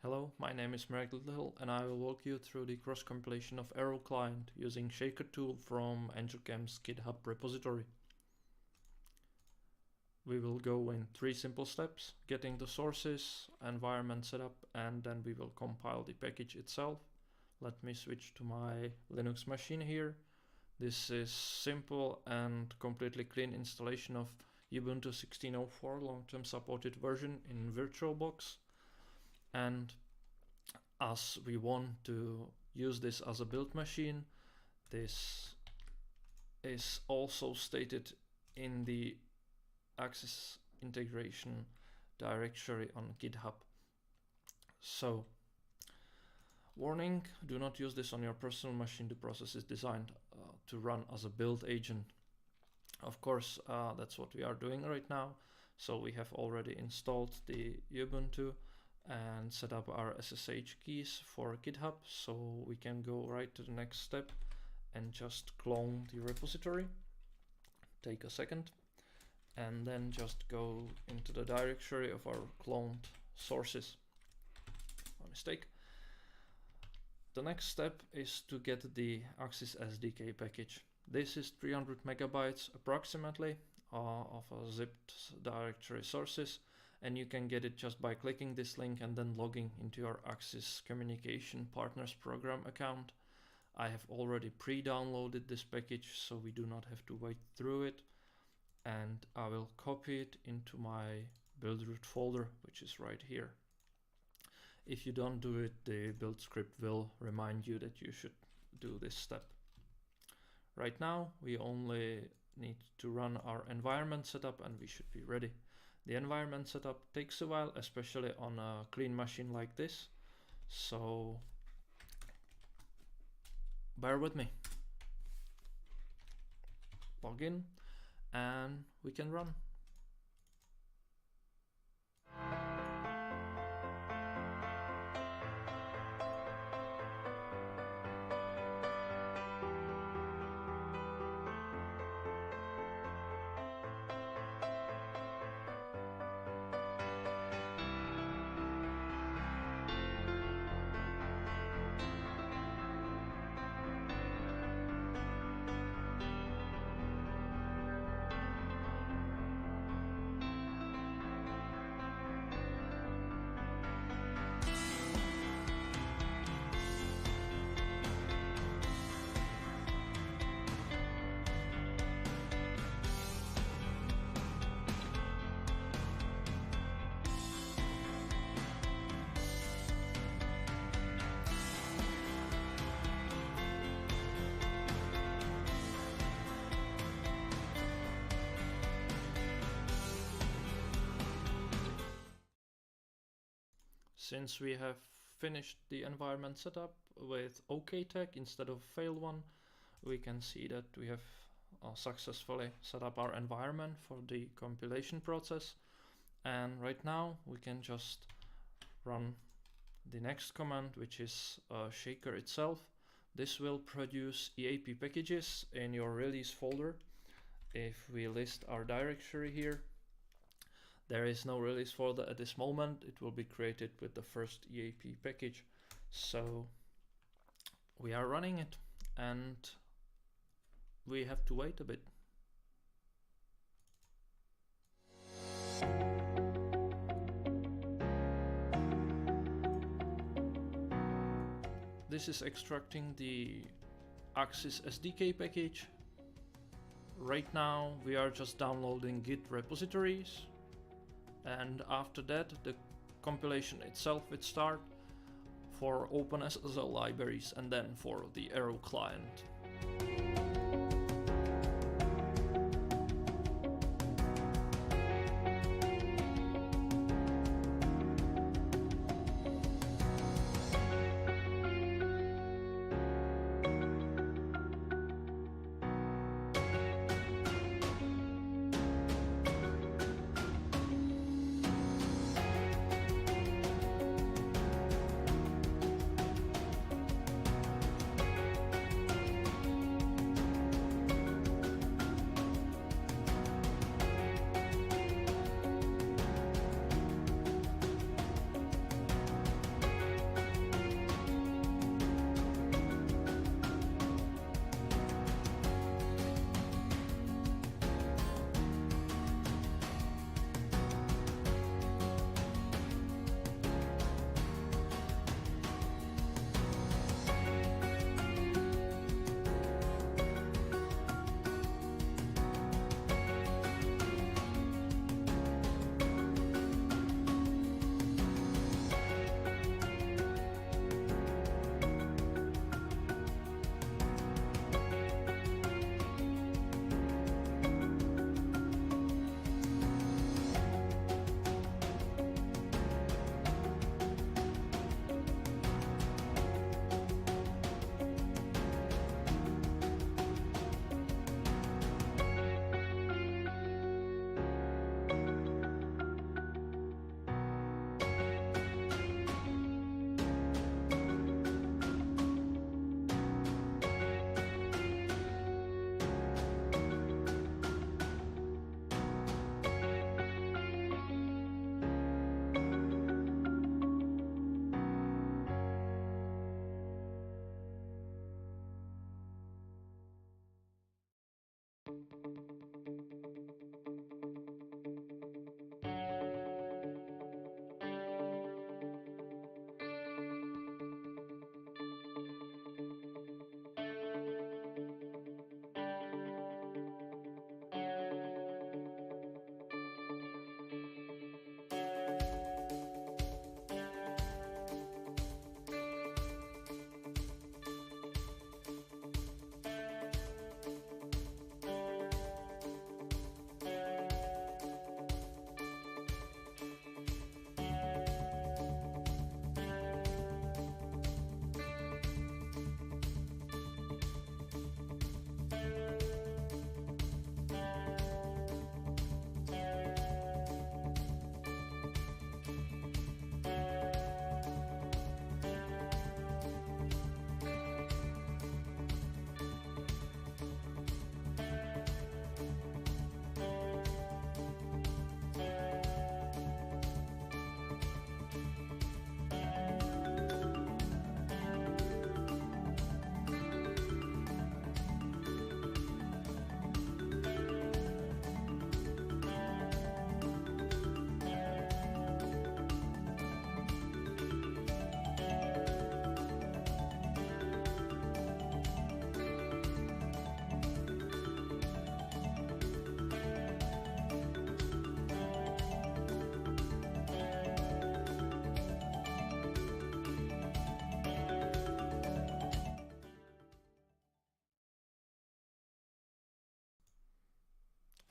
Hello, my name is Merrick Little and I will walk you through the cross-compilation of Arrow client using Shaker tool from AngelCam's GitHub repository. We will go in 3 simple steps: getting the sources, environment setup, and then we will compile the package itself. Let me switch to my Linux machine here. This is simple and completely clean installation of Ubuntu 16.04 long-term supported version in VirtualBox. And as we want to use this as a build machine, this is also stated in the Access integration directory on GitHub. So, warning, do not use this on your personal machine. The process is designed to run as a build agent. Of course, that's what we are doing right now. So we have already installed the Ubuntu and set up our SSH keys for GitHub, so we can go right to the next step and just clone the repository. Take a second and then just go into the directory of our cloned sources. My mistake. The next step is to get the Axis SDK package. This is 300 megabytes approximately of a zipped directory sources, and you can get it just by clicking this link and then logging into your Axis Communication Partners Program account. I have already pre-downloaded this package, so we do not have to wait through it, and I will copy it into my build root folder, which is right here. If you don't do it, the build script will remind you that you should do this step. Right now, we only need to run our environment setup and we should be ready. The environment setup takes a while, especially on a clean machine like this, so bear with me. Log in and we can run. Since we have finished the environment setup with OK tag instead of failed one, we can see that we have successfully set up our environment for the compilation process. And right now we can just run the next command, which is shaker itself. This will produce EAP packages in your release folder. If we list our directory here, there is no release folder at this moment. It will be created with the first EAP package. So we are running it and we have to wait a bit. This is extracting the Axis SDK package. Right now we are just downloading Git repositories, and after that the compilation itself will start for OpenSSL libraries and then for the Arrow client.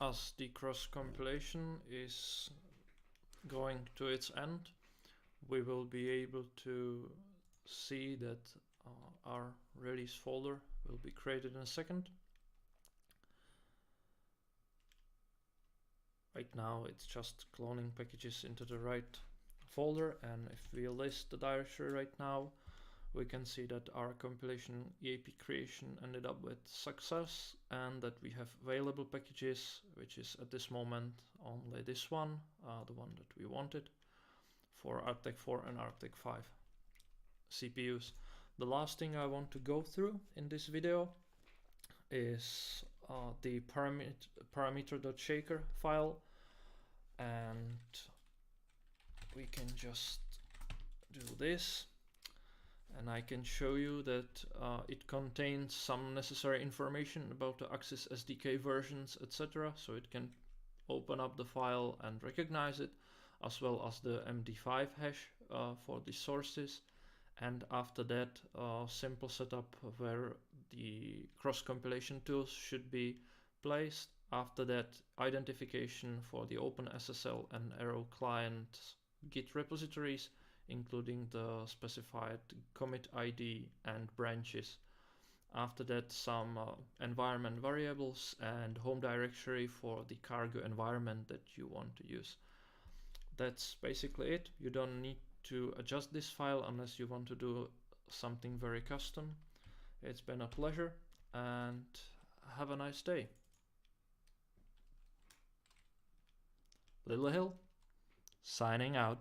as the cross-compilation is going to its end, we will be able to see that our release folder will be created in a second. Right now it's just cloning packages into the right folder, and if we list the directory right now, we can see that our compilation EAP creation ended up with success, and that we have available packages, which is at this moment only this one, the one that we wanted, for ARTPEC-4 and ARTPEC-5 CPUs. The last thing I want to go through in this video is the parameter.shaker file, and we can just do this, and I can show you that it contains some necessary information about the Axis SDK versions, etc. So it can open up the file and recognize it, as well as the MD5 hash for the sources. And after that, simple setup where the cross-compilation tools should be placed. After that, identification for the OpenSSL and Arrow client Git repositories, including the specified commit ID and branches. After that, some environment variables and home directory for the cargo environment that you want to use. That's basically it. You don't need to adjust this file unless you want to do something very custom. It's been a pleasure, and have a nice day. Little Hill, signing out.